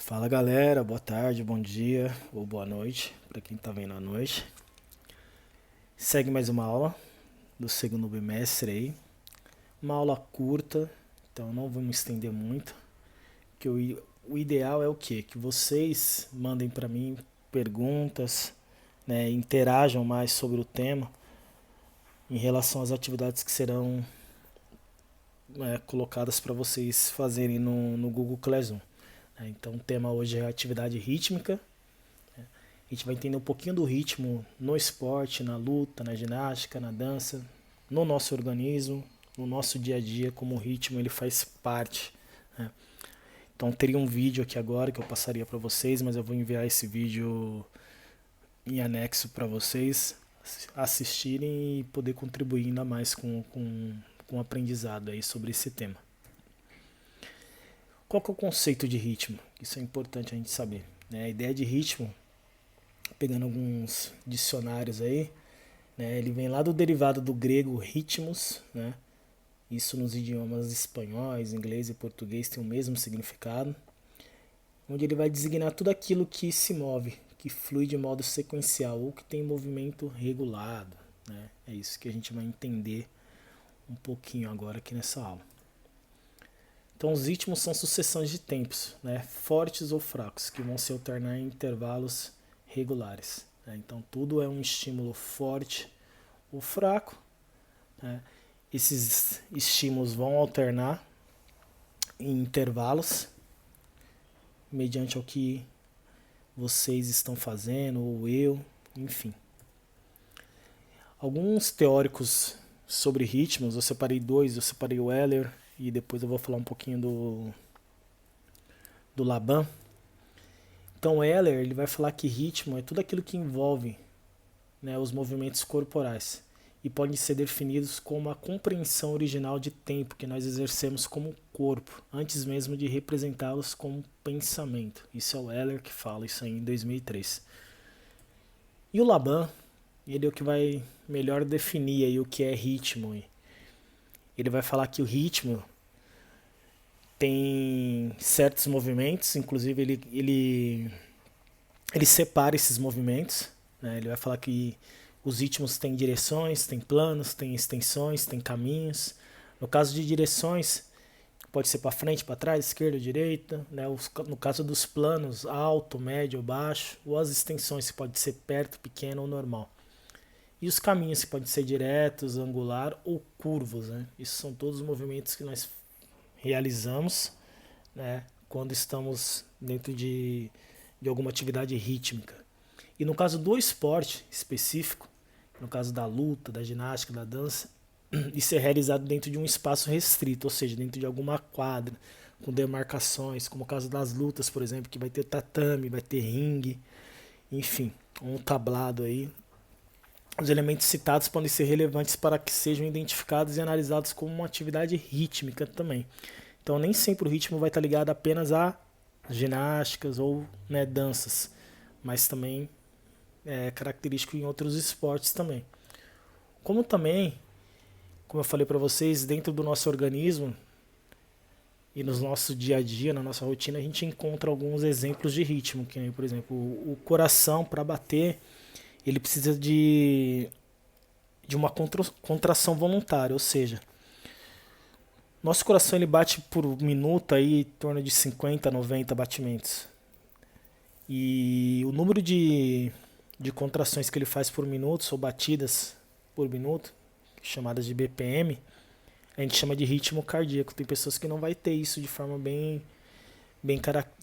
Fala galera, boa tarde, bom dia ou boa noite para quem tá vendo à noite. Segue mais uma aula do segundo bimestre aí. Uma aula curta, então não vou me estender muito. Que o ideal é o quê? Que vocês mandem para mim perguntas, né, interajam mais sobre o tema em relação às atividades que serão colocadas para vocês fazerem no Google Classroom. Então o tema hoje é atividade rítmica. A gente vai entender um pouquinho do ritmo no esporte, na luta, na ginástica, na dança, no nosso organismo, no nosso dia a dia, como o ritmo ele faz parte, né? Então teria um vídeo aqui agora que eu passaria para vocês, mas eu vou enviar esse vídeo em anexo para vocês assistirem e poder contribuir ainda mais com o aprendizado aí sobre esse tema. Qual que é o conceito de ritmo? Isso é importante a gente saber, né? A ideia de ritmo, pegando alguns dicionários aí, né, ele vem lá do derivado do grego ritmos, né? Isso nos idiomas espanhóis, inglês e português tem o mesmo significado, onde ele vai designar tudo aquilo que se move, que flui de modo sequencial ou que tem movimento regulado, né? É isso que a gente vai entender um pouquinho agora aqui nessa aula. Então os ritmos são sucessões de tempos, né, fortes ou fracos, que vão se alternar em intervalos regulares, né? Então tudo é um estímulo forte ou fraco, né? Esses estímulos vão alternar em intervalos mediante o que vocês estão fazendo ou eu, enfim. Alguns teóricos sobre ritmos, eu separei dois, eu separei o Heller e depois eu vou falar um pouquinho do Laban. Então o Heller ele vai falar que ritmo é tudo aquilo que envolve, né, os movimentos corporais e podem ser definidos como a compreensão original de tempo que nós exercemos como corpo, antes mesmo de representá-los como pensamento. Isso é o Heller que fala isso aí em 2003. E o Laban, ele é o que vai melhor definir aí o que é ritmo. Ele vai falar que o ritmo tem certos movimentos, inclusive ele separa esses movimentos, né? Ele vai falar que os ritmos têm direções, têm planos, têm extensões, têm caminhos. No caso de direções, pode ser para frente, para trás, esquerda, direita, né? No caso dos planos, alto, médio, baixo, ou as extensões, pode ser perto, pequeno ou normal. E os caminhos podem ser diretos, angular ou curvos, né? Isso são todos os movimentos que nós realizamos, né, quando estamos dentro de alguma atividade rítmica. E no caso do esporte específico, no caso da luta, da ginástica, da dança, isso é realizado dentro de um espaço restrito, ou seja, dentro de alguma quadra, com demarcações, como o caso das lutas, por exemplo, que vai ter tatame, vai ter ringue, enfim, um tablado aí. Os elementos citados podem ser relevantes para que sejam identificados e analisados como uma atividade rítmica também. Então nem sempre o ritmo vai estar ligado apenas a ginásticas ou, né, danças, mas também é característico em outros esportes também. Como também, como eu falei para vocês, dentro do nosso organismo e no nosso dia a dia, na nossa rotina, a gente encontra alguns exemplos de ritmo, que, por exemplo, o coração para bater, ele precisa de uma contração voluntária, ou seja, nosso coração ele bate por minuto aí em torno de 50 a 90 batimentos. E o número de contrações que ele faz por minuto, ou batidas por minuto, chamadas de BPM, a gente chama de ritmo cardíaco. Tem pessoas que não vai ter isso de forma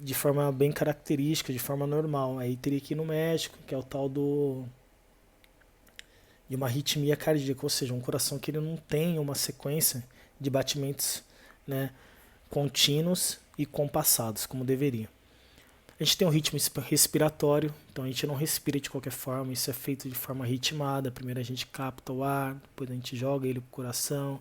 de forma bem característica, de forma normal. Aí teria que ir no médico, que é o tal de uma arritmia cardíaca, ou seja, um coração que ele não tem uma sequência de batimentos, né, contínuos e compassados, como deveria. A gente tem um ritmo respiratório, então a gente não respira de qualquer forma, isso é feito de forma ritmada. Primeiro a gente capta o ar, depois a gente joga ele para o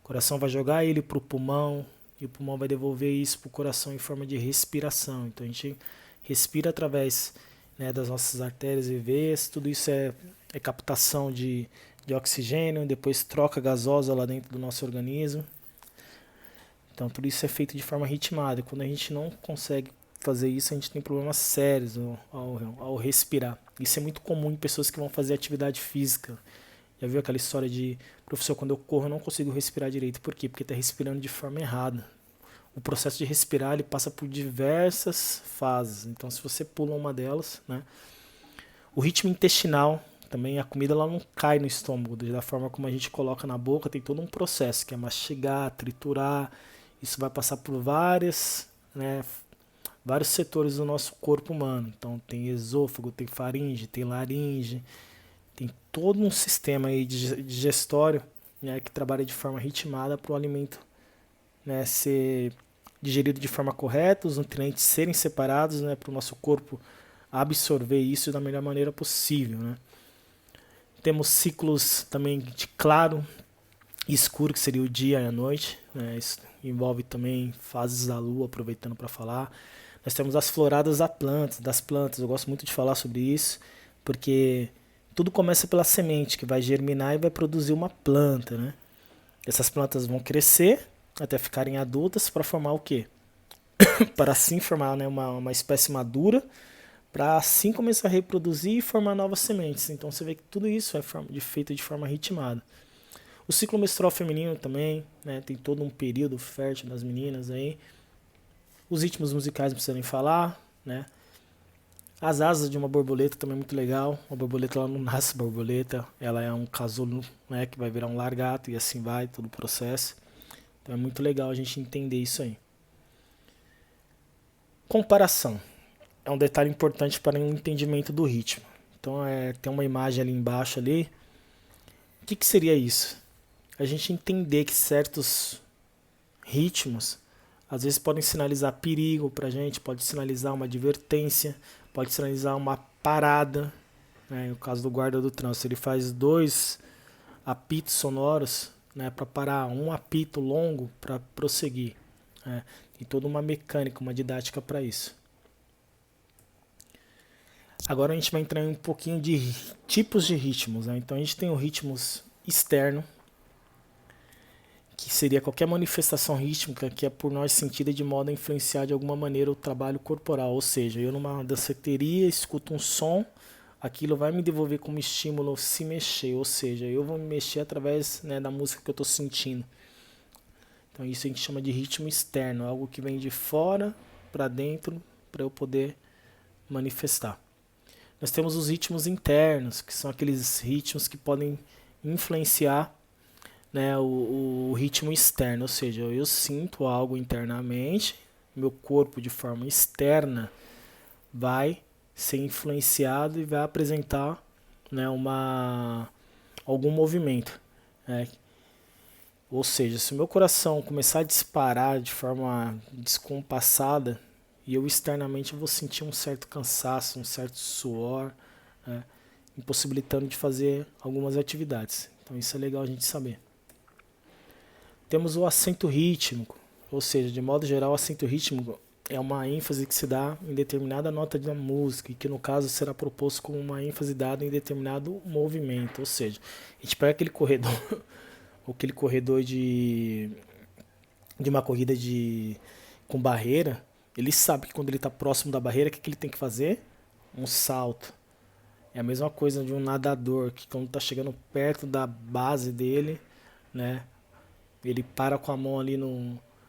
coração vai jogar ele para o pulmão, e o pulmão vai devolver isso para o coração em forma de respiração. Então a gente respira através, né, das nossas artérias e veias, tudo isso é captação de oxigênio, depois troca gasosa lá dentro do nosso organismo. Então tudo isso é feito de forma ritmada. Quando a gente não consegue fazer isso, a gente tem problemas sérios ao respirar. Isso é muito comum em pessoas que vão fazer atividade física. Já viu aquela história de, professor, quando eu corro eu não consigo respirar direito. Por quê? Porque está respirando de forma errada. O processo de respirar ele passa por diversas fases. Então, se você pula uma delas, né? O ritmo intestinal, também a comida ela não cai no estômago. Da forma como a gente coloca na boca, tem todo um processo, que é mastigar, triturar. Isso vai passar por vários setores do nosso corpo humano. Então, tem esôfago, tem faringe, tem laringe. Tem todo um sistema aí digestório, né, que trabalha de forma ritmada para o alimento, né, ser digerido de forma correta, os nutrientes serem separados, né, para o nosso corpo absorver isso da melhor maneira possível. Né. Temos ciclos também de claro e escuro, que seria o dia e a noite. Né, isso envolve também fases da lua, aproveitando para falar. Nós temos as floradas das plantas. Eu gosto muito de falar sobre isso, porque tudo começa pela semente, que vai germinar e vai produzir uma planta, né? Essas plantas vão crescer até ficarem adultas para formar o quê? Para assim formar, né, uma espécie madura, para assim começar a reproduzir e formar novas sementes. Então você vê que tudo isso é feito de forma ritmada. O ciclo menstrual feminino também, né, tem todo um período fértil das meninas aí. Os ritmos musicais não precisam nem falar, né? As asas de uma borboleta também é muito legal. Uma borboleta ela não nasce borboleta, ela é um casulo, né, que vai virar um largato e assim vai, todo o processo. Então é muito legal a gente entender isso aí. Comparação é um detalhe importante para o entendimento do ritmo. Então tem uma imagem ali embaixo ali. O que seria isso? A gente entender que certos ritmos às vezes podem sinalizar perigo para a gente, pode sinalizar uma advertência, pode sinalizar uma parada. Né? No caso do guarda do trânsito, ele faz 2 apitos sonoros, né, para parar, um apito longo para prosseguir. Né? Tem toda uma mecânica, uma didática para isso. Agora a gente vai entrar em um pouquinho de tipos de ritmos. Né? Então a gente tem o ritmos externo, que seria qualquer manifestação rítmica que é por nós sentida de modo a influenciar de alguma maneira o trabalho corporal. Ou seja, eu numa danceteria escuto um som, aquilo vai me devolver como estímulo se mexer. Ou seja, eu vou me mexer através, né, da música que eu estou sentindo. Então isso a gente chama de ritmo externo, algo que vem de fora para dentro para eu poder manifestar. Nós temos os ritmos internos, que são aqueles ritmos que podem influenciar, né, o ritmo externo, ou seja, eu sinto algo internamente, meu corpo de forma externa vai ser influenciado e vai apresentar, né, algum movimento. Né? Ou seja, se o meu coração começar a disparar de forma descompassada, e eu externamente vou sentir um certo cansaço, um certo suor, né, impossibilitando de fazer algumas atividades. Então isso é legal a gente saber. Temos o acento rítmico, ou seja, de modo geral, o acento rítmico é uma ênfase que se dá em determinada nota da música, e que no caso será proposto como uma ênfase dada em determinado movimento. Ou seja, a gente pega aquele corredor de uma corrida com barreira, ele sabe que quando ele está próximo da barreira, o que ele tem que fazer? Um salto. É a mesma coisa de um nadador, que quando está chegando perto da base dele, né, ele para com a mão ali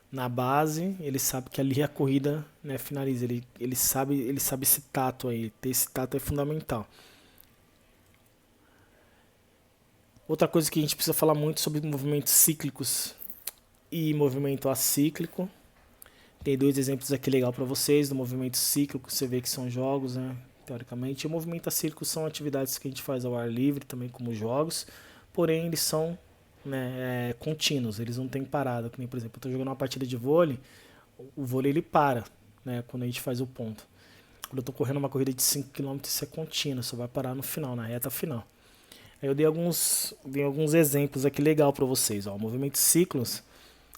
na base, ele sabe que ali a corrida, né, finaliza. Ele sabe esse tato aí, ter esse tato é fundamental. Outra coisa que a gente precisa falar muito sobre movimentos cíclicos e movimento acíclico. Tem 2 exemplos aqui legal para vocês do movimento cíclico, você vê que são jogos, né, teoricamente. E o movimento acíclico são atividades que a gente faz ao ar livre, também como jogos, porém eles são, né, contínuos, eles não têm parada. Como, por exemplo, eu estou jogando uma partida de vôlei, o vôlei ele para, né, quando a gente faz o ponto. Quando eu estou correndo uma corrida de 5 km, isso é contínuo, só vai parar no final, na reta final. Aí eu dei alguns exemplos aqui legal para vocês. Ó. Movimentos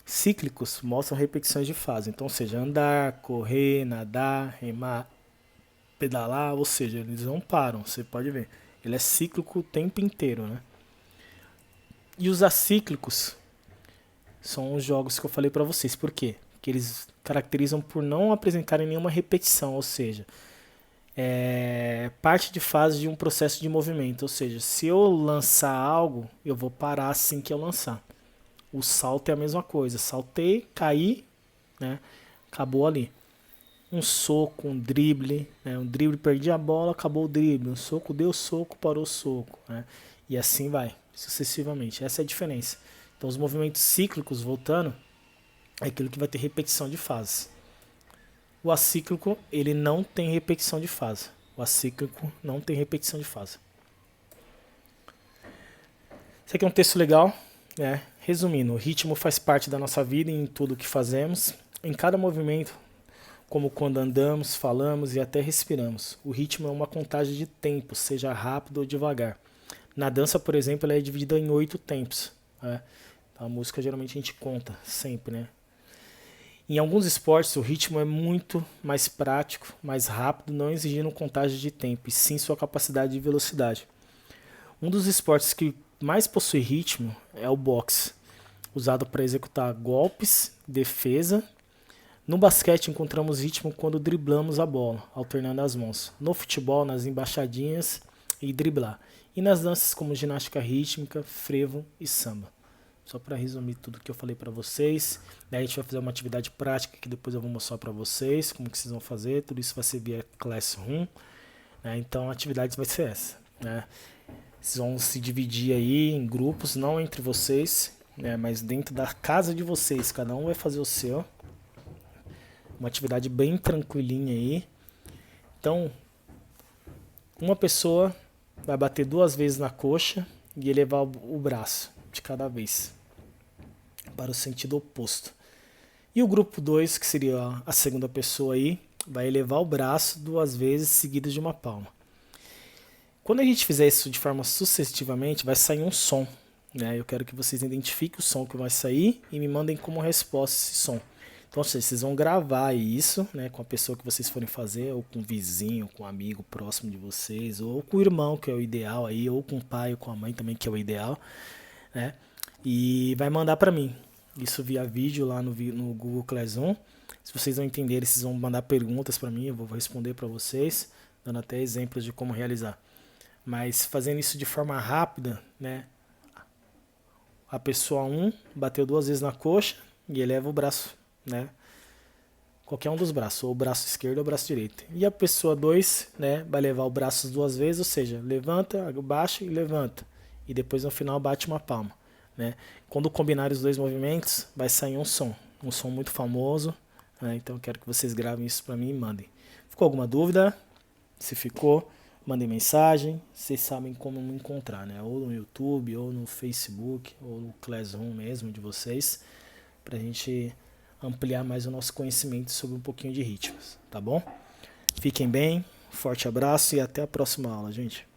cíclicos mostram repetições de fase. Então, ou seja, andar, correr, nadar, remar, pedalar, ou seja, eles não param, você pode ver. Ele é cíclico o tempo inteiro, né? E os acíclicos são os jogos que eu falei para vocês. Por quê? Porque eles caracterizam por não apresentarem nenhuma repetição, ou seja, parte de fase de um processo de movimento, ou seja, se eu lançar algo, eu vou parar assim que eu lançar. O salto é a mesma coisa, saltei, caí, né? Acabou ali. Um soco, um drible, né? Um drible, perdi a bola, acabou o drible. Um soco, deu soco, parou o soco, né? E assim vai, sucessivamente. Essa é a diferença. Então os movimentos cíclicos, voltando, é aquilo que vai ter repetição de fase. O acíclico, ele não tem repetição de fase. O acíclico não tem repetição de fase. Esse aqui é um texto legal, né? Resumindo, o ritmo faz parte da nossa vida em tudo o que fazemos. Em cada movimento, como quando andamos, falamos e até respiramos. O ritmo é uma contagem de tempo, seja rápido ou devagar. Na dança, por exemplo, ela é dividida em 8 tempos. Né? A música geralmente a gente conta, sempre, né? Em alguns esportes, o ritmo é muito mais prático, mais rápido, não exigindo contagem de tempo, e sim sua capacidade de velocidade. Um dos esportes que mais possui ritmo é o boxe, usado para executar golpes, defesa. No basquete, encontramos ritmo quando driblamos a bola, alternando as mãos. No futebol, nas embaixadinhas e driblar. E nas danças como ginástica rítmica, frevo e samba. Só para resumir tudo que eu falei para vocês. Daí a gente vai fazer uma atividade prática que depois eu vou mostrar para vocês como que vocês vão fazer. Tudo isso vai ser via Classroom. Né? Então a atividade vai ser essa. Né? Vocês vão se dividir aí em grupos, não entre vocês, né? Mas dentro da casa de vocês. Cada um vai fazer o seu. Uma atividade bem tranquilinha aí. Então, uma pessoa vai bater 2 vezes na coxa e elevar o braço de cada vez para o sentido oposto. E o grupo 2, que seria a segunda pessoa aí, vai elevar o braço 2 vezes seguidas de uma palma. Quando a gente fizer isso de forma sucessivamente, vai sair um som. Né? Eu quero que vocês identifiquem o som que vai sair e me mandem como resposta esse som. Então vocês vão gravar isso, né, com a pessoa que vocês forem fazer, ou com o vizinho, com um amigo próximo de vocês, ou com o irmão, que é o ideal aí, ou com o pai ou com a mãe também, que é o ideal, né? E vai mandar para mim. Isso via vídeo lá no Google Classroom. Se vocês não entenderem, vocês vão mandar perguntas para mim, eu vou responder para vocês, dando até exemplos de como realizar. Mas fazendo isso de forma rápida, né? A pessoa 1 bateu 2 vezes na coxa e eleva o braço, né? Qualquer um dos braços, ou o braço esquerdo ou o braço direito. E a pessoa 2, né, vai levar o braço 2 vezes, ou seja, levanta, abaixa e levanta. E depois no final bate uma palma, né? Quando combinar os 2 movimentos, vai sair um som muito famoso, né? Então eu quero que vocês gravem isso para mim e mandem. Ficou alguma dúvida? Se ficou, mandem mensagem. Vocês sabem como me encontrar, né? Ou no YouTube, ou no Facebook, ou no Classroom mesmo de vocês, pra gente ampliar mais o nosso conhecimento sobre um pouquinho de ritmos, tá bom? Fiquem bem, forte abraço e até a próxima aula, gente.